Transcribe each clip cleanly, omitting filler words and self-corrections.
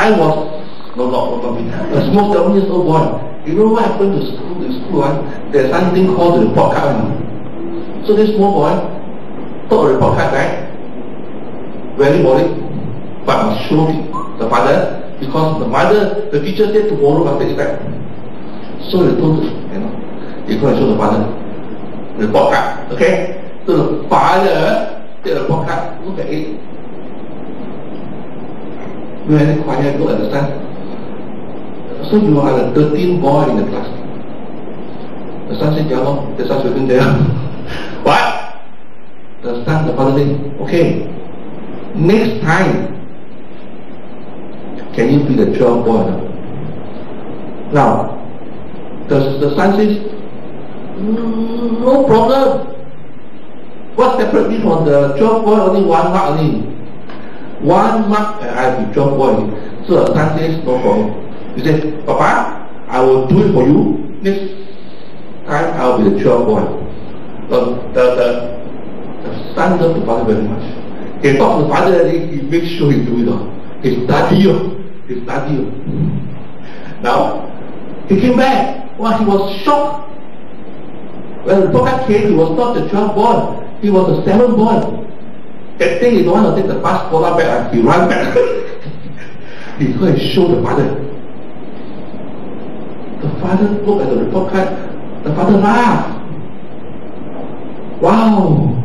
I was, not me, a small 7 years old boy. You know what happened to school? In school, there's something called the report card. So this small boy took a report card, right? Very worried, but must show the father, because the teacher said tomorrow must take it back. So they told, they go and show the father report card. Okay? So the father take the report card, look at it. Very quiet, look at the son. So you are the 13th boy in the class. The son said, yeah, no, the son's written there. What? The father said, okay, next time, can you be the 12th boy now? The son says, no problem. What separates me from the 12th boy? Only 1 mark only. 1 mark and I'll be 12th boy. So the son says, no problem. He says, Papa, I will do it for you. Next time I'll be the 12th boy. The son loves the father very much. He talks to the father and he makes sure he do it. He study. Now, he came back. Well, he was shocked. When the prophet came, he was not the 12th boy. He was the 7th boy. That day he don't want to take the bus back and he ran back. He go and show the father. The father looked at the report card. The father laughed. Wow!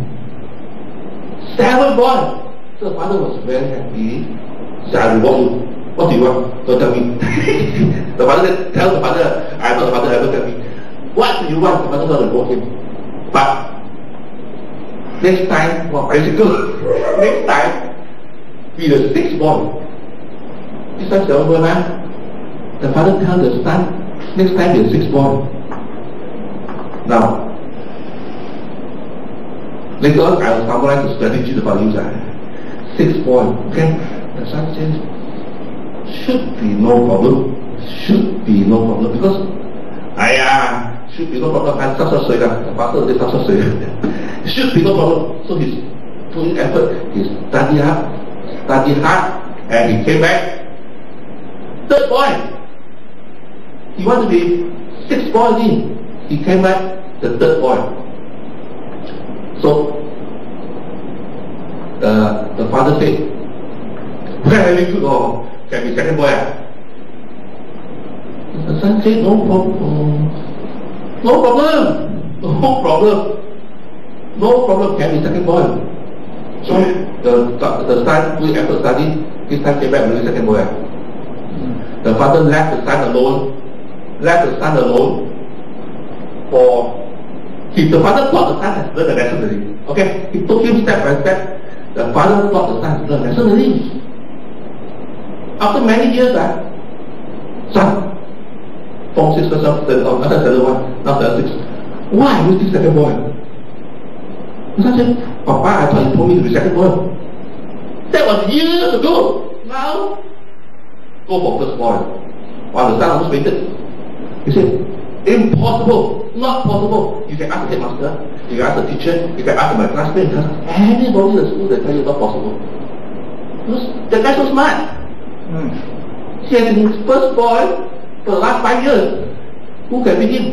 7th boy! So the father was very happy. He said, I reward you. What do you want? Don't tell me. The father said, tell the father, I'm not the father, don't tell me. What do you want? The father will reward him. But next time, next time, be the 6th boy. This time 7th boy, man. The father tells the son, next time be the 6th boy. Now, later on, I will summarize the strategy the father used. 6th boy, okay? The son says, should be no problem. Because should be no problem. I'm such the pastor is such a should be no problem. So he's putting effort, he studied hard, and he came back. 3rd boy. He wanted to be 6th boy again. He came back the 3rd boy. So the father said, very good, can be 2nd boy. The son said, no problem, can be 2nd boy. So the son put effort study, this time came back with the 2nd boy. The father left the son alone for the father taught the son has learned the lesson already. Okay? He took him step by step. The father taught the son learn the lesson already. After many years, son, Form 6 first, after 1, now 6. Why was this 2nd boy? The son said, Papa, I thought you told me to be 2nd boy. That was years ago. Now, go for 1st boy. While the son almost waited. He said, impossible, not possible. You can ask the headmaster, you can ask the teacher, you can ask my classmate, anybody in the school that tell you it's not possible. Because the guy's so smart. He has been 1st boy for the last 5 years. Who can beat him?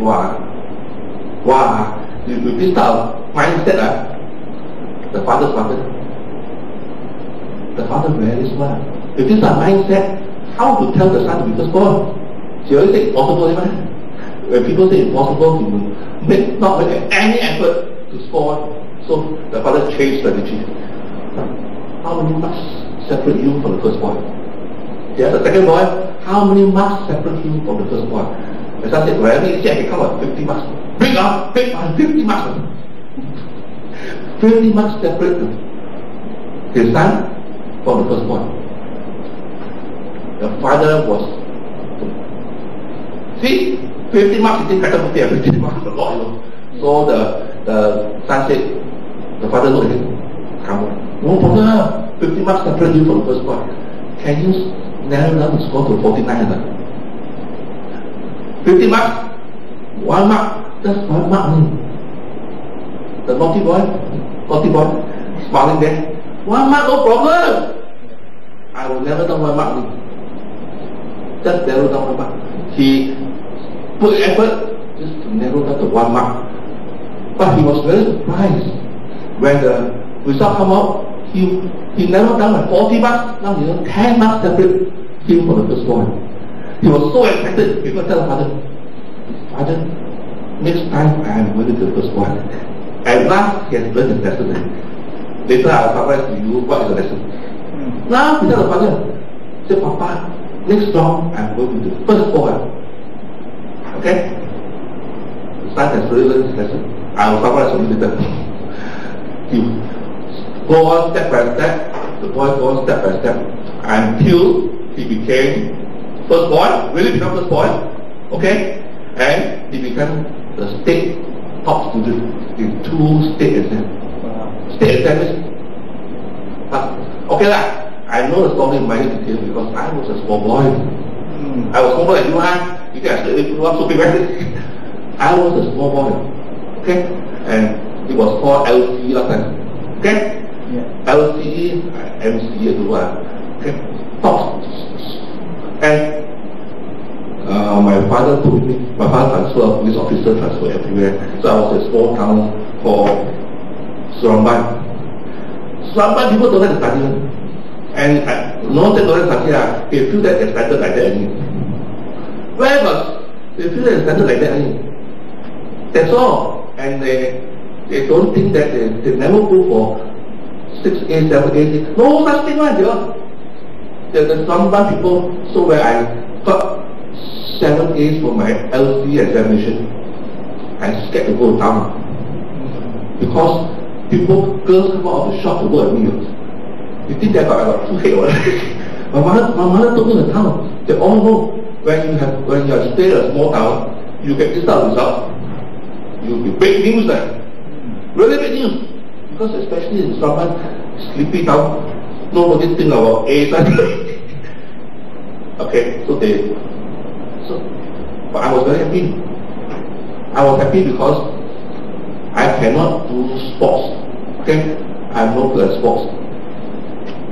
Wow. With this type of mindset, the father smarter. The father very smart. With this type of mindset, how to tell the son to be 1st boy? She always say impossible, right? When people say impossible, he will not make any effort to score. So the father changed strategy. How many marks separate you from the 1st boy? Yeah, the 2nd boy, how many marks separate you from the 1st boy? The son said, well, I can come up 50 marks. Big 50 marks. 50 marks separate his son from the 1st boy. The father was, see, 50 marks, he didn't better 50 marks a lot, So the son said, the father looked at him, come on, no problem, 50 marks separate you from the 1st boy. Can you narrow down the score to 49? 50 marks, 1 mark, just 1 mark only. The naughty boy, smiling there, 1 mark, no problem. I will never down 1 mark. Just narrow down 1 mark. He put effort just to narrow down to 1 mark. But he was very surprised when the result come out. He narrowed down by 40 marks. Now 10 marks separate him from the first boy. He was so excited. He could tell the father, "Father, next time I am going to the first boy." At last, he has learned his lesson. Later, I will summarize to you what is the lesson. Now, he tell the father, say, "Papa, next round I am going to the first boy." Okay? The son has really learned his lesson. I will summarize for you later. He go on step by step, the boy go on step by step, until he became first boy, really become first boy, okay? And he became the state top student in 2 state exams. State exams. Okay lah, I know the story in my detail because I was a small boy. I was smaller than you are. You can actually grow up so big, right? I was a small boy. Okay? And it was called LCE last time. Okay? Yeah. LCE, MCE as well. Okay? Top. And my father told me, my father transferred, police officer transferred everywhere. So I was in a small town called Surabaya. Surabaya people don't like to study. And no one said don't like to study. They feel that they're standard like that anyway. Wherever, they feel that they're standard like that anyway. That's all. And they don't think that they never go for 6A, 7A. No such thing like that. There's some people, so where I got 7 A's for my LC examination, I'm scared to go down. Because girls come out of the shop to work at me. You think that I got 2 head? My mother told me in the town, they all know when you have stayed in a small town, you get this type of result. You'll be big news then. Really big news. Because especially in someone sleepy town, nobody think about A's. Okay, but I was very happy. I was happy because I cannot do sports. Okay? I'm not good at sports.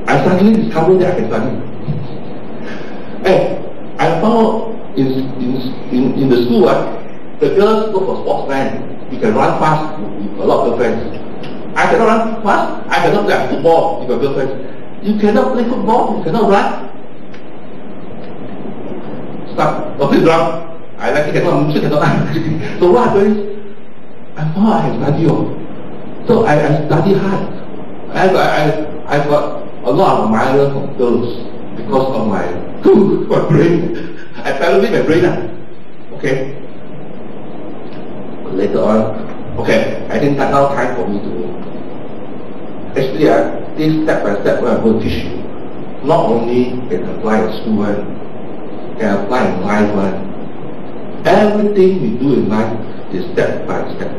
I suddenly discovered that I can study. And I found in the school, the girls go for sportsmen. You can run fast with a lot of girlfriends. I cannot run fast. I cannot play football with a girlfriend. You cannot play football. You cannot run. Stop. Okay, drum. I like it, cannot music, cannot run. So what happened is, I thought I can study. So I study hard. I got a lot of admirers from girls because of my brain. I developed my brain. Okay. Later on, okay, I think that's now time for me to. Actually, this step by step what I'm going to teach you, not only can apply in school one, can apply in life one. Everything we do in life is step by step.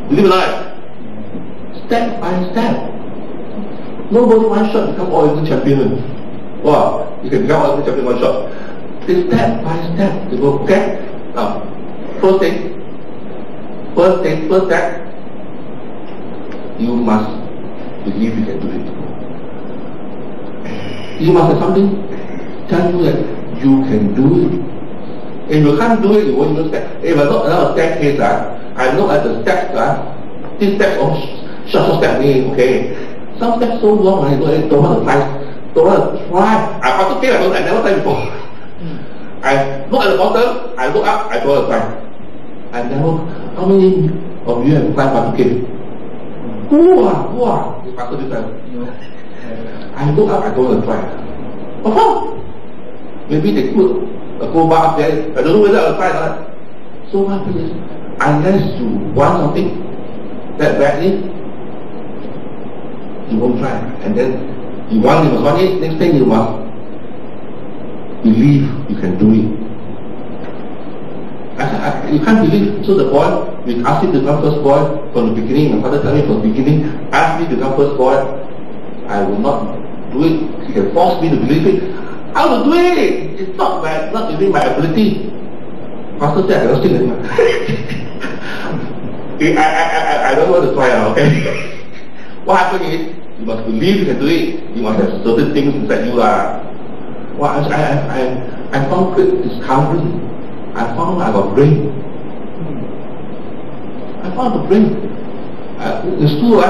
Believe it or not, step by step. Nobody one shot become all-England champion. Wow, you can become all-England champion one shot. It's step by step. You go, okay? Now, first step, you must believe you can do it. You must have something tell you that you can do it. If you can't do it, you won't use that. If I look at a staircase, I look at the steps, these steps are short step, okay. Some steps so long, I don't want to try. I want to fail, I never tried before. I look at the bottom, I look up, I don't want to try. I never, how many of you have climbed Batu Cave? Wow, it's faster this time. I look up, I don't want to try. Of course, maybe they put a crowbar up there, I don't know whether I'll try or not. So what happens is, unless you want something that badly, you won't try. And then you must want it, next thing you must believe you can do it. You can't believe. So the boy, we asked him to become first boy from the beginning. My father told me from the beginning, ask me to become first boy, I will not do it. He can force me to believe it. I will do it. It's not within my ability. Pastor said I cannot sing anymore. I don't want to try, okay? What happened is, You must believe you can do it. You must have certain things inside you. Well, I found great discovery. I found I got brain. I found the brain. In school,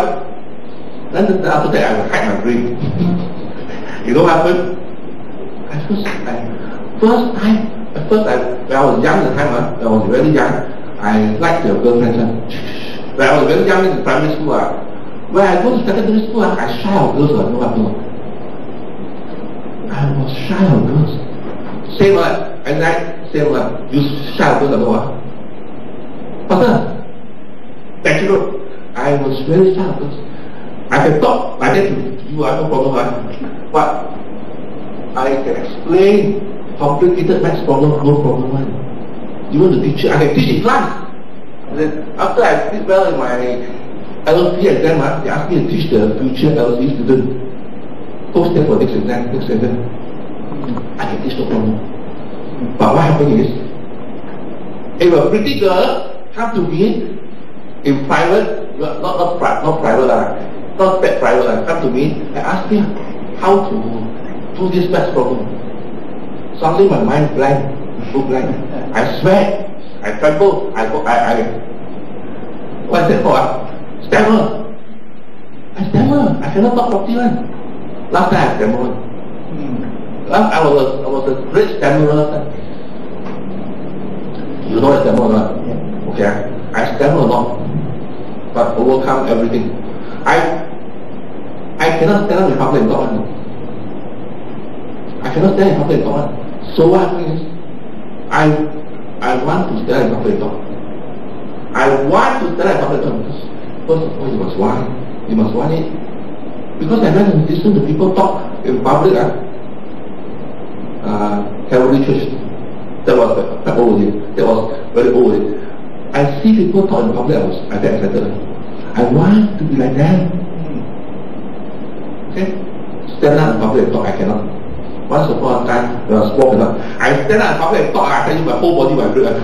then after that I will hide my brain. You know what happened? When I was young at the time, when I was very young, I liked the girlfriends. When I was very young in primary school, when I go to secondary school, I shy of girls. You know what happened? I was shy of girls. Same one, at night, same one. You shy of girls, you know what? Pastor, bachelor, I was very shy of girls. I can talk like that to you, no problem. But I can explain complicated maths problem, no problem. Even the teacher, I can teach in class. And then after I did well in my LLC exam, they asked me to teach the future LLC student. Post them for next exam. I can teach no problem. But what happened is, if a pretty girl come to me in private, not private, not that private, come to me and ask me how to do this maths problem. Suddenly my mind blank, so blank. I sweat, I tremble, what's that for? Stammer. I stammer. I cannot talk properly. Last time I stammered. I was a great stammerer. You know what stammer or not? Okay. I stammer a lot, but overcome everything. I cannot stand up in public and talk. I cannot stand in public and talk. So what happens is, I want to stand in public and talk. I want to stand in public and talk. First of all, you must want it. You must want it. Because I went and listened to people talk in public. Calvary Church. That was old. That was very old. I see people talk in public. I get excited. I want to be like that. Okay? Stand up in public and talk. I cannot. Once upon a time, when I was small enough, I stand up in public and talk. I tell you, my whole body vibrates.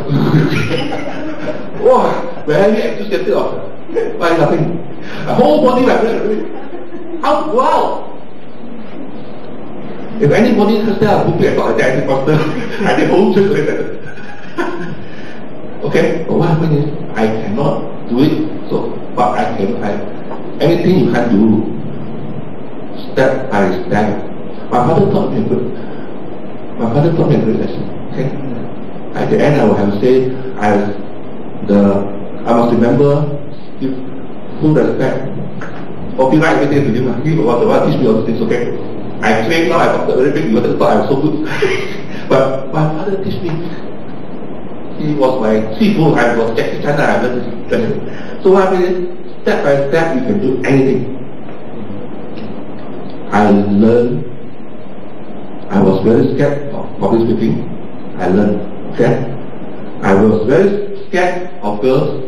Wow, very enthusiastic. Why nothing? My whole body vibrates. How to go out? If anybody can stand up in public and talk, I think I'm pastor. I think whole church like that. Okay? But what happens is, I cannot do it. So, but I can. Anything you can do, step by step. My father taught me a great lesson. Okay? At the end, I will have to say, I must remember, give full respect. Okay, right, everything to him. He will teach me all these things. Okay? I claim now I got very big. You thought I was so good, but my father teach me. He was my seafood. I was Jackie Chan. I learned this lesson. So what happens is, step by step, you can do anything. I learned. I was very scared of public speaking. I learned. Okay? I was very scared of girls.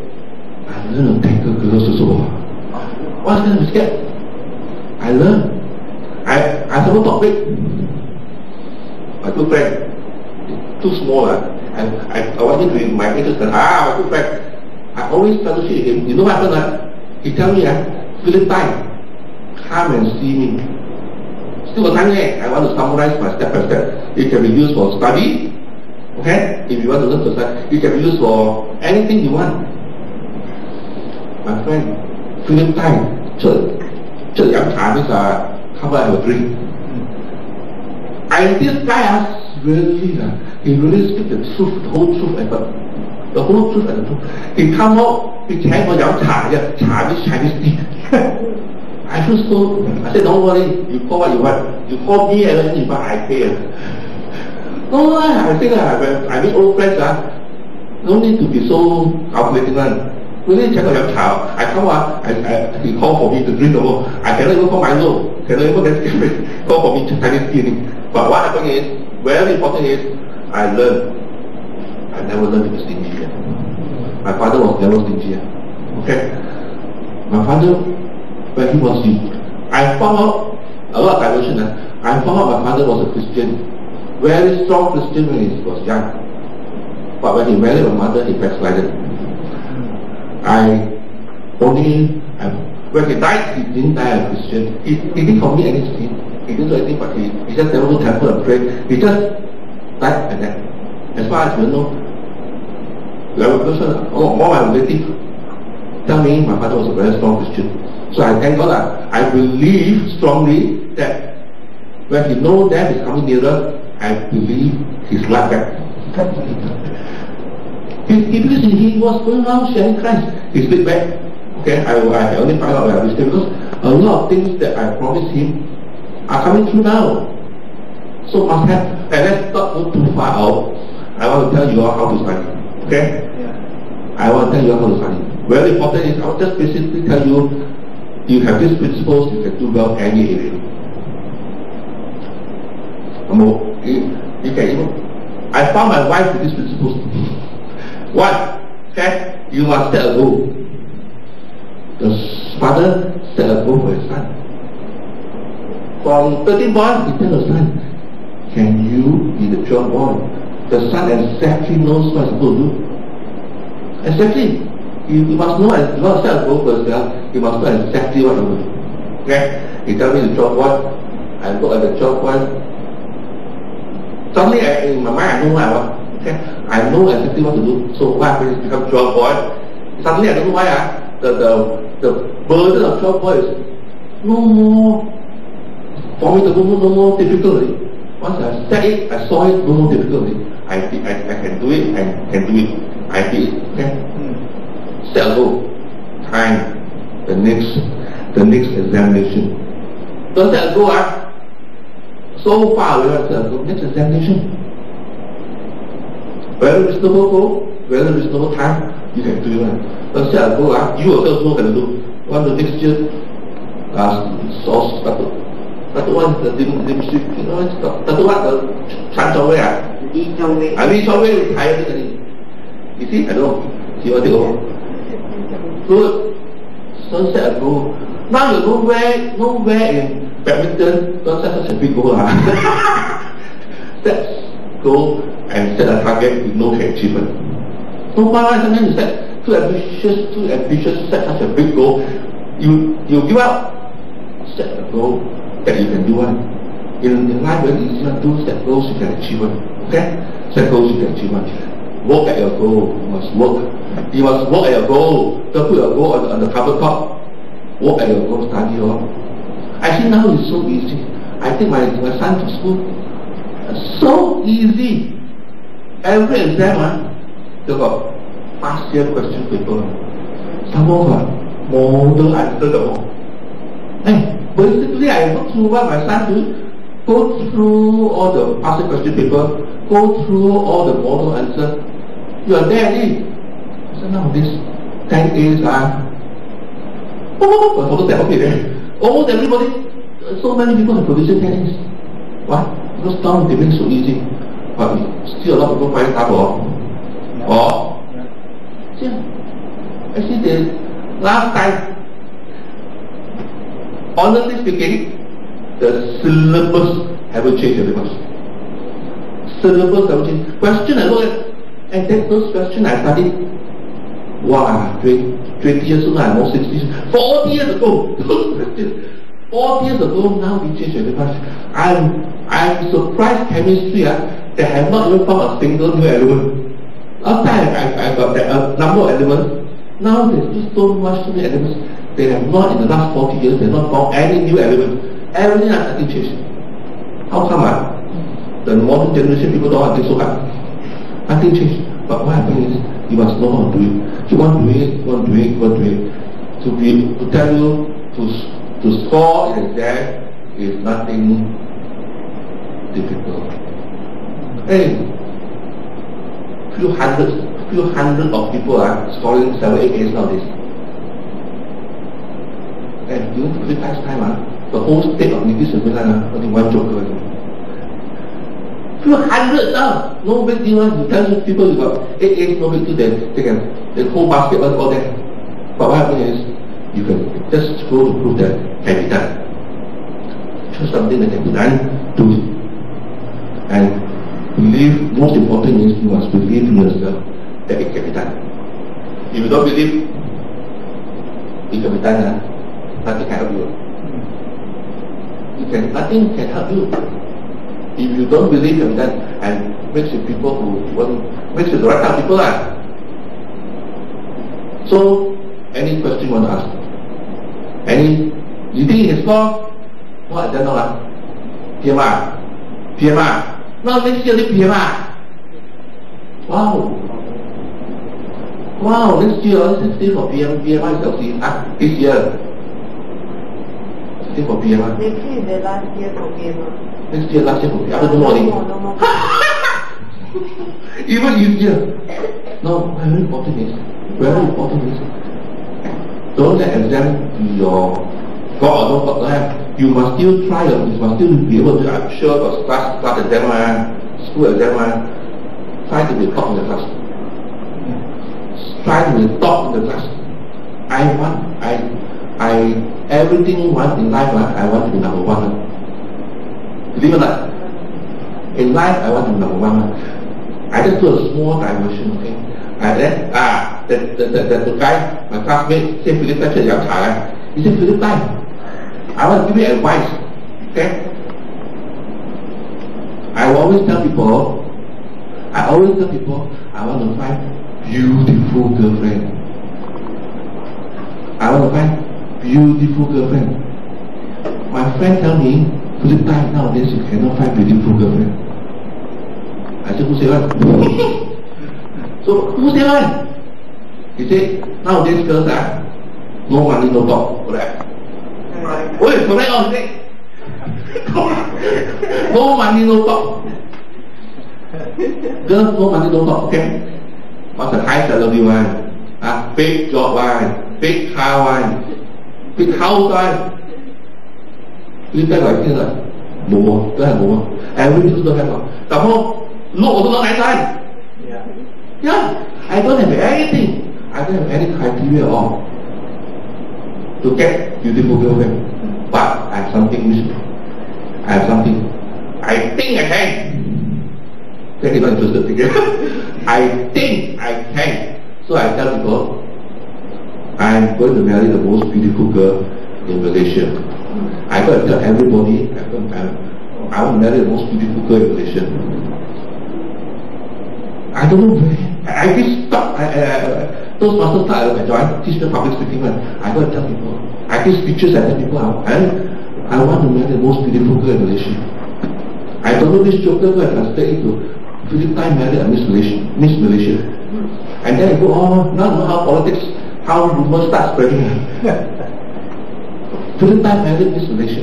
I learned to tackle girls also. What's going to be scared? I learned. I never talk big. My good friend, too small. I wanted to be my interest. My good friend. I always fellowship with him. You know what happened? He tell me, Philip, come and see me. Still got time yet. I want to summarize my step by step. It can be used for study. Okay? If you want to learn to study, it can be used for anything you want. My friend, Philip church young time is come and have a drink. And this guy really, he really speaks the truth, the whole truth and the whole truth and the truth. He come out, he came for茶is Chinese tea. I feel so, I said, don't worry, you call what you want. You call me and anything, but I pay. No, I think when I meet old friends, no need to be so calculating. Really, check out your child. I come out, he called for me to drink the water. I cannot even call my nose. Cannot even get call for me to Chinese tea. But what happened is, very important is, I learned. I never learned to be stingy. My father was never stingy. Okay? My father, when he was young, I found out a lot of diversion. I found out my father was a Christian. Very strong Christian when he was young. But when he married my mother, he backslided. When he died, he didn't die a Christian. He didn't commit any sin. He didn't do anything, but he just never go to temple and pray. He just died like that. As far as we know, all my relatives tell me my father was a very strong Christian. So I thank God that I believe strongly that when he knows death is coming nearer, I believe his life back. Because he was going around sharing Christ. He sleep back. Okay, I only find out that because a lot of things that I promised him are coming true now. So must have, and let's not go too far out. I want to tell you all how to study. Okay? Yeah. I want to tell you all how to study. Very important is I'll just basically tell you, you have these principles, you can do well any area. You can even, I found my wife with these principles. One, okay, you must set a goal. The father set a goal for his son. From 13 boys, he tells the son, can you be the 12th boy? The son exactly knows what he's supposed to do. Exactly. You must know, you must set a goal for yourself, you must know exactly what you will do. Okay? He tells me the 12th boy, I look at the 12th boy. Suddenly in my mind I know what I want. Okay? I know exactly what to do. So what happens is become 12 boy. Suddenly I don't know why the burden of 12 boys is no more for me to do, no more difficulty. Once I set it, I saw it, no more difficulty. I can do it, I can do it. I did it. Okay? Set a goal. Time. The next examination. Don't set a goal, so far we have set a goal. Next examination. Very reasonable goal, very reasonable time, you can do it. Don't set a goal, you yourself know what to do. One the next year, source started. That one the dim ship, you know, that one the Chan Chong Wei Lee Chong Wei retired already. You see, I don't know. See what they go. Good. So set a goal. Now you nowhere in badminton, don't set such a big goal. Set goal and set a target with no achievement. No matter sometimes you set too ambitious, set such a big goal, you give up. Set a goal that you can do one. In life, very easy to do. Set goals you can achieve one. Okay? Set goals you can achieve one. Work at your goal. You must work. You must work at your goal. Don't put your goal on the cover top. Work at your goal, study all. I think now it's so easy. I think my son to school, so easy. Every exam, they got past year question paper. Some of them model answer the all. Basically, I go through what my son do. Go through all the past year question paper. Go through all the model answer. You are there already. So now this 10 A's almost everybody, so many people have produced 10 A's. Why? Because now they make it so easy. But still a lot of people find it hard actually the last time, honestly speaking, the syllabus haven't changed very much. Syllabus haven't changed. Question I look at, and then those questions I studied, 20 years ago, I'm more 60 years, 40 years ago, those questions, 40 years ago, now we change very much. I'm surprised chemistry, they have not even found a single new element. Last time I got that number of elements, now there's just so many elements. They have not, in the last 40 years, they have not found any new element. Everything has nothing changed. How come the modern generation people don't think so hard? Nothing changed. But what happens is, you must know how to do it. You want to do it, To tell you, to score an exam is nothing difficult. Hey, few hundred of people are scoring 7, 8 A's nowadays. And during the past time, the whole state of Niti Sembilan, only one joker. Few hundreds no big deal. You tell people you got 8 A's, no big deal, they can the whole basket all that. But what happens is, you can just go to prove that can be done. Choose something that can be done, do it. And believe, most important is you must believe in yourself that it can be done. If you don't believe it can be done, nothing can help you. Nothing can help you. If you don't believe in that, and mix with people who mix with the right kind of people lah. So, any question you want to ask? You think it's for what? I don't know lah. PMR. Now next year is PMR. Wow, next year is still for PMR is this year. Still for PMR. Next year is the last year for PMR. Next year, last year for PMR. After no more. Even easier. No, very important is. Don't let exam be your God or no God. You must still try. You must still be able to. I'm sure for class exam, school exam, try to be top in the class. Try to be top in the class. Everything once in life, I want to be number one. Believe it or not? In life, I want to be number one. I just do a small diversion, okay? And then, the guy, my classmate, said Philip, he said, Philip, I want to give you advice, okay? I always tell people, I want to find beautiful girlfriend. My friend tell me, Philip, nowadays you cannot find beautiful girlfriend. I said, who say what? So, who say what? He said, nowadays girls no money, no talk. Correct? Wait, correct or correct? No money, no talk. Girls, no money, no talk, okay? What's the high salary one? Big job one, big car one, big house one. You tell like this, more, don't have more. Everything don't have. Some more, look also not nice one. Yeah, I don't have anything. I don't have any criteria at all to get beautiful girlfriend. But I have something missing. I think I can. Then he's not interested again. I think I can. So I tell people, I'm going to marry the most beautiful girl in Malaysia. I got to tell everybody, I want to marry the most beautiful girl in Malaysia. I don't know where. I just stop. Those master start I join, teach the public speaking. I got to tell people. I take pictures and tell people, I want to marry the most beautiful girl in Malaysia. I don't know which joker will translate into Philip married a Miss Malaysia. And then I go on, now know how politics, how rumors start spreading. Philip married Miss Malaysia.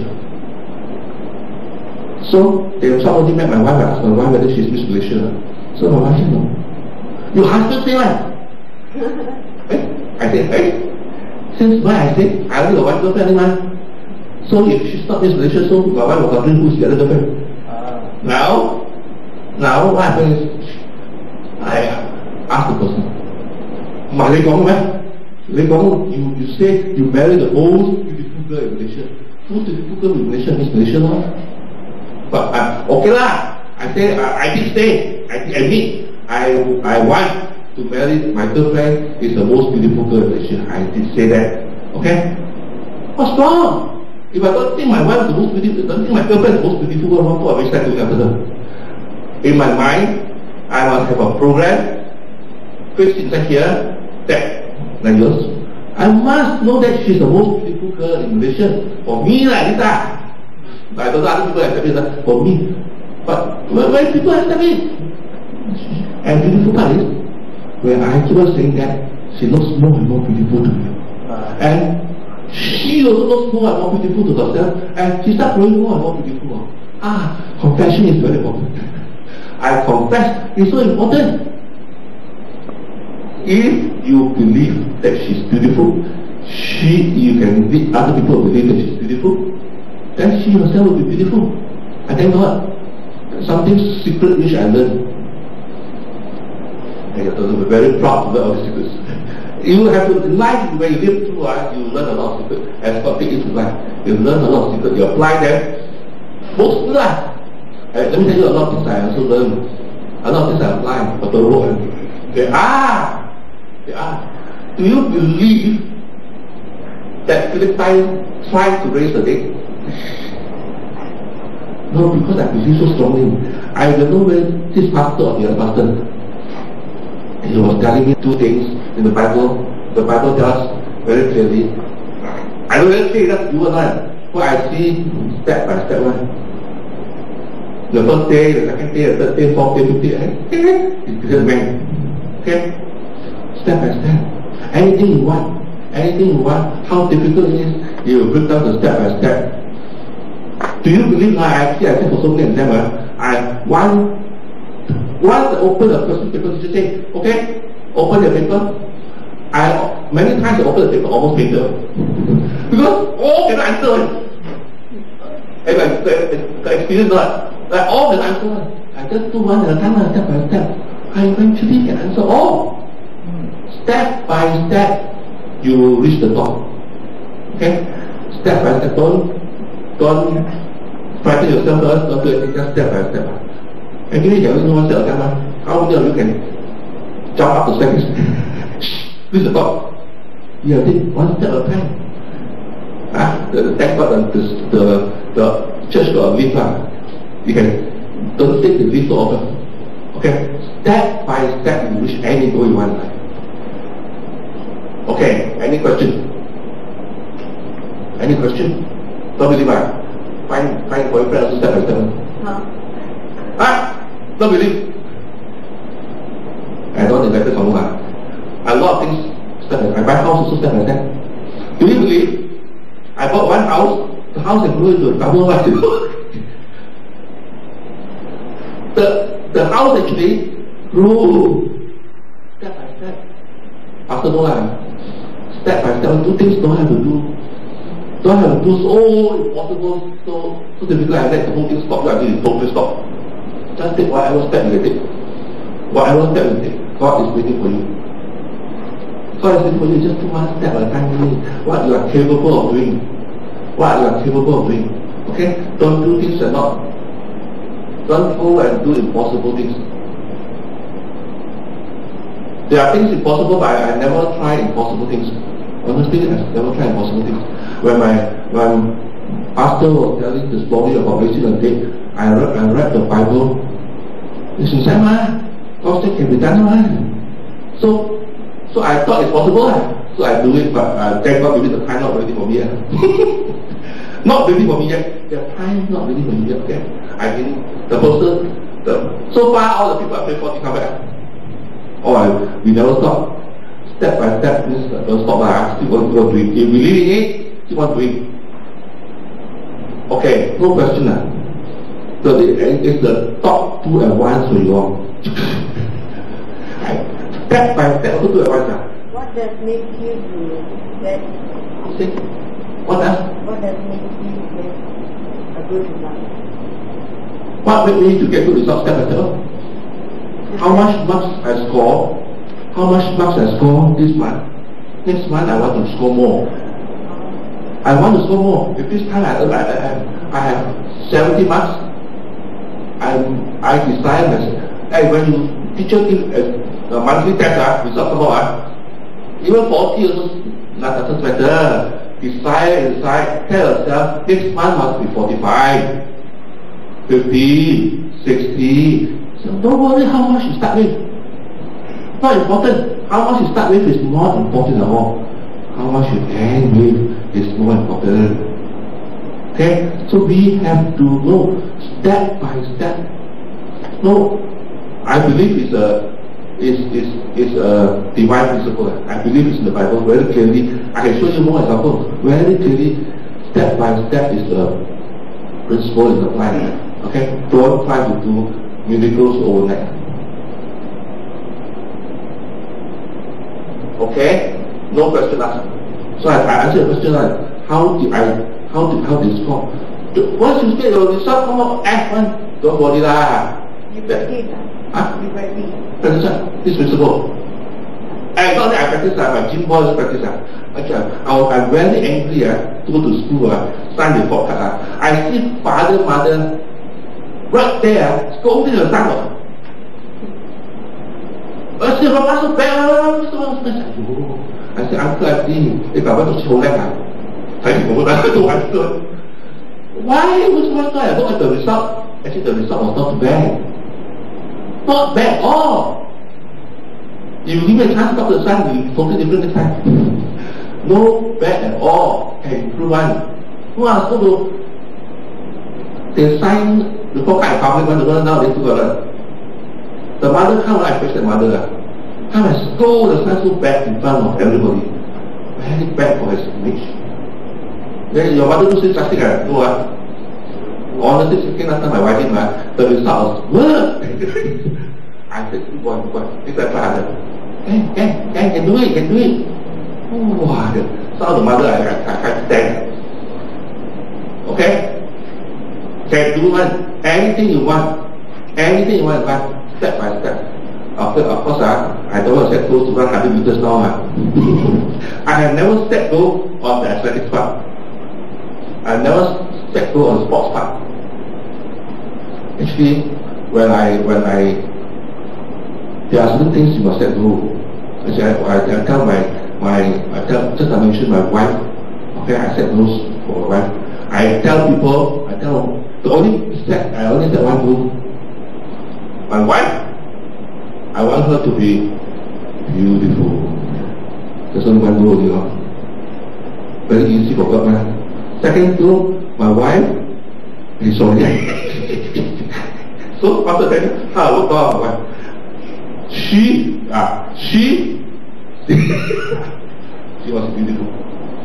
So, if somebody met my wife, I asked my wife whether she's Miss Malaysia. So my wife said, no. Your husband say what? I said, since when I said, I only got one girlfriend, man. So if she's not Miss Malaysia, so my wife was wondering who's the other girlfriend. Now what happens is, I asked the person, you say you marry the most beautiful girl in Malaysia. Who's the beautiful girl in Malaysia? Miss Malaysia, no? But okay lah. I say, I did say, I admit, I want to marry my girlfriend is the most beautiful girl in Malaysia. I did say that. Okay? What's wrong? If I don't think my wife is the most beautiful, don't think my girlfriend is the most beautiful girl, what I wish that to after her? In my mind, I must have a program fixed inside here that, like yours, I must know that she's the most beautiful girl in Malaysia. For me, like this. I don't know other people accept it, for me. But when people accept it, and beautiful part is, when I keep on saying that, she looks more and more beautiful to me. And she also looks more and more beautiful to herself, and she starts growing more and more beautiful. Confession is very important. I confess, it's so important. If you believe that she's beautiful, you can lead other people to believe that she's beautiful, then she herself will be beautiful. And thank God, something secret which I learned. I'm very proud to learn all the secrets. You have to, in life, when you live through life, you learn a lot of secrets. As God takes you to life, you learn a lot of secrets. You apply them. Most of life. Let me tell you a lot of things I also learn. A lot of things I apply for the road. They are. Do you believe that Philip tried to raise the dead? No, because I believe so strongly. I don't know whether this pastor or the other pastor. He was telling me two things in the Bible. The Bible tells very clearly. I don't really say that's you and I. What I see step by step one. The first day, the second day, the third day, fourth day, fifth day, it just went. Okay? Step by step. Anything you want, how difficult it is, you will break down the step by step. Do you believe now? I said for so many exams, once I open the question paper, you say, okay, open the paper. Many times I open the paper, almost failed. Because all cannot answer. And the experience like all can answer. I just do one at a time, step by step. I eventually can answer all. Step by step, you will reach the top. Okay? Step by step. Don't frighten yourself first, don't do it, just step by step. And you know one step at a time. How many of you can jump up the steps? This is the top. You have to take one step at a time. Thank God the church got a lift. You can don't take the lift so often. Okay? Step by step you reach any goal you want. Okay, any question? Any question? Don't believe I find boyfriend also step by step. Don't believe. I don't like this one. A lot of things step by step. I buy house also step by step. Do you believe? I bought one house, the house is going to double what you The house actually grew step by step. After no step by step, do things don't have to do. Don't have to do so impossible, so difficult. I let the whole thing stop until it totally stop. Just take whatever step you take. Whatever step you take, God is waiting for you. God is waiting for you. Just do one step at a time. What you are capable of doing. What you are capable of doing. Okay? Don't do things that not. Don't go and do impossible things. There are things impossible, but I never try impossible things. Honestly, I never try impossible things. When pastor was telling the story about raising a dead, I read the Bible. It's inside God said can be done. So I thought it's possible. So I do it, but thank God maybe the time not ready for me. Not ready for me yet. The time not ready for me yet. Okay? I mean, the person, so far all the people I prayed for to come back. We never stop. Step by step, means don't stop. Still want to do it. If we believe in it, still want to do it. Okay, no question. So it's the top 2 at once for you all. Step by step, 2 at once. What does make you do that? What does? What does make you get a good result? What made me to get good results step by step? How much marks I score? How much marks I score this month? Next month I want to score more. I want to score more. If this time I have 70 marks, I decide myself. Hey, when you teacher give a monthly test, result come out, even 40 also not doesn't matter. Decide, tell yourself next month must be 45, 50, 60. So don't worry how much you start with. Not important. How much you start with is not important at all. How much you end with is more important. Okay? So we have to go step by step. No, I believe it's a divine principle. I believe it's in the Bible very clearly. I can show you more examples. Very clearly, step by step is the principle in the Bible. Okay? Don't try to do miracles overnight. Okay? No question asked. So I answered the question like, how did it score? Once you get your result come out F1, don't worry lah. You practice. You practice. Practice this principle. I thought I practice my gym boys practice. Actually, I'm very angry to go to school, sign the report card. I see father, mother right there scolding the son. I said, Papa, so bad. I said, Uncle, I see if I want to show them. 睇完我啦，都還是 Why was one guy? I look at the result. Actually, the result was not bad. Not bad at all. If you give me a chance to talk to the son, you totally different next time. No bad at all. Can improve one. Who are supposed to they sign the pocket public one to learn now they together. The mother come and I question the mother. Come and scold the son so bad in front of everybody. Very bad for his image. Then your mother do such thing, do what? Honestly speaking, last time my wife did the result was worse. I said, good boy, this is father. Can do it. Oh, wow. Some of the mother I can't stand. Okay? Can do one, anything you want, step by step. Of course, I don't want to set goals to run 100 meters now. I have never set goal on the athletics part. I never set goal on the sports part. Actually, when I there are certain things you must set goal. I tell just I mentioned my wife. Okay, I set goals for my wife. I tell the only set I only set one goal. My wife, I want her to be beautiful. There's only one goal, you know. Very easy for God, man. Second goal, my wife is sorry. So after that, how I work out my wife. She was beautiful.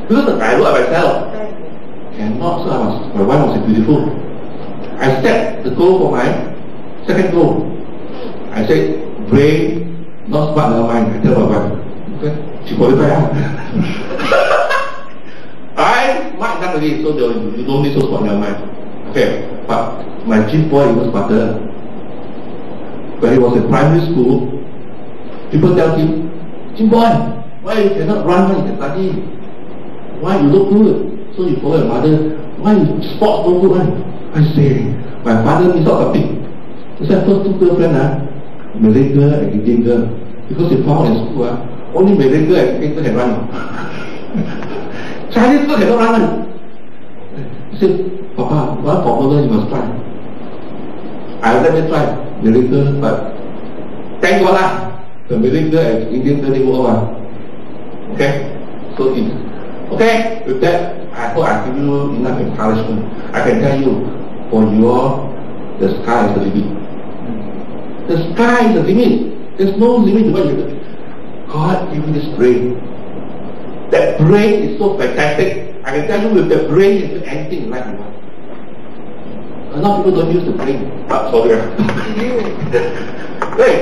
Because I look at myself. Cannot, so my wife was beautiful. I set the goal for my second goal. I said, brain, not smart, never mind. I tell my wife, okay, she qualified. I might not really, so you don't need so smart, never mind. Okay, but my gym boy, he was smarter. When he was in primary school, people tell him, gym boy, why you cannot run when you can study? Why you look good? So you follow your mother, why you sports no good one? I say, my father is not something. He said, first two girlfriends, Malay girl and Indian girl. Because he found in school, only Malay girl and Indian girl can run. Chinese girl cannot run. He said, Papa, one formula you must try. I let me try Malay girl, but thank God the Malay girl and Indian girl they work out. Okay? So okay, with that, I hope I give you enough encouragement. I can tell you, for the sky is the limit. The sky is the limit. There's no limit to what you do. God give you this brain. That brain is so fantastic. I can tell you with the brain you can do anything in life you want. A lot of people don't use the brain. Sorry. Hey,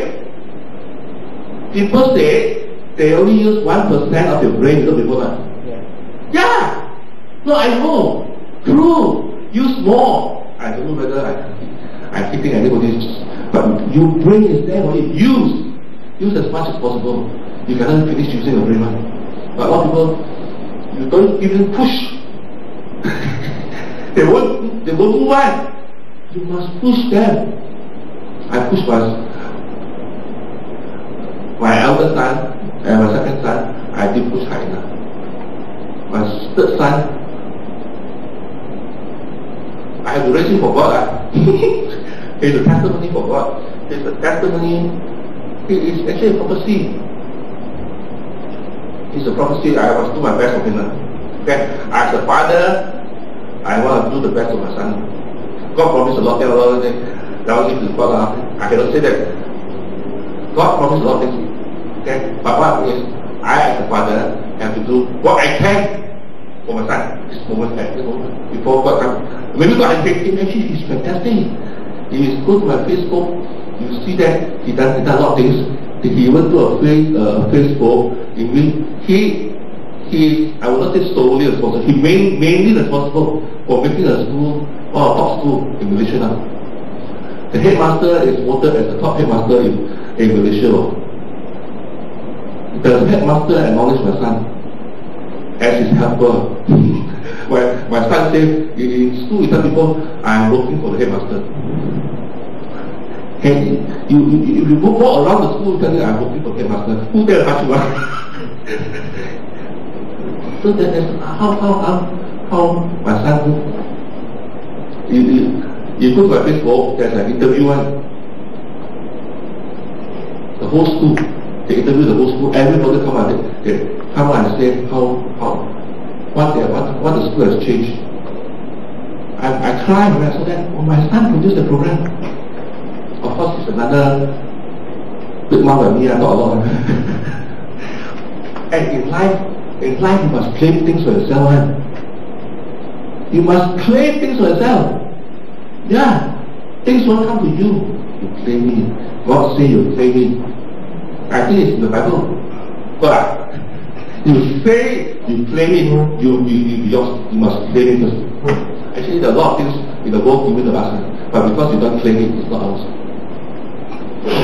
people say they only use 1% of your brain, you know before. Yeah! No, I know. True. Use more. I don't know whether I'm keeping anybody's, but your brain is there for you. Use as much as possible. You cannot finish using your brain. But a lot of people, you don't even push. they won't move on. You must push them. I push my elder son and my second son, I did push high enough. My third son, I have to raise him for God. He's a testimony for God. He's a testimony. He is actually a prophecy. He's a prophecy. I must do my best for him. Okay? As a father, I want to do the best for my son. God promised a lot of things. That was God. I cannot say that. God promised a lot of things. Okay? But what is, I as a father have to do what I can for my son. This moment, before God comes. Maybe God has picked him. Actually, he's fantastic. He go to my Facebook. You see that he does a lot of things. He went to a Facebook. I will not say solely responsible. He mainly responsible for making a school or a top school in Malaysia now. The headmaster is voted as the top headmaster in Malaysia. The headmaster acknowledged my son as his helper. My son said, in school he tell people, I am working for the headmaster. And you walk around the school telling I'm working for the headmaster. Who tell you? So that is how how my son you go to my Facebook, there's an interview one. The whole school, they interview the whole school, everybody come out, they come out and say what the school has changed. I cried when I saw that. Oh, my son produced the program. Of course, it's another big mouth than me, I thought a lot. And in life you must claim things for yourself. You must claim things for yourself. Yeah, things won't come to you. You claim it. God say you claim it. I think it's in the Bible. But you say you claim it, you must claim it first. Actually, there are a lot of things in the world given to us, but because you don't claim it, it's not ours.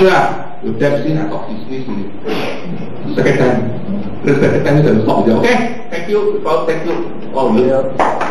Yeah, with that scene, I thought it's easy. Second time. The second time is going to stop with you. Okay, thank you. Thank you. Oh, yeah.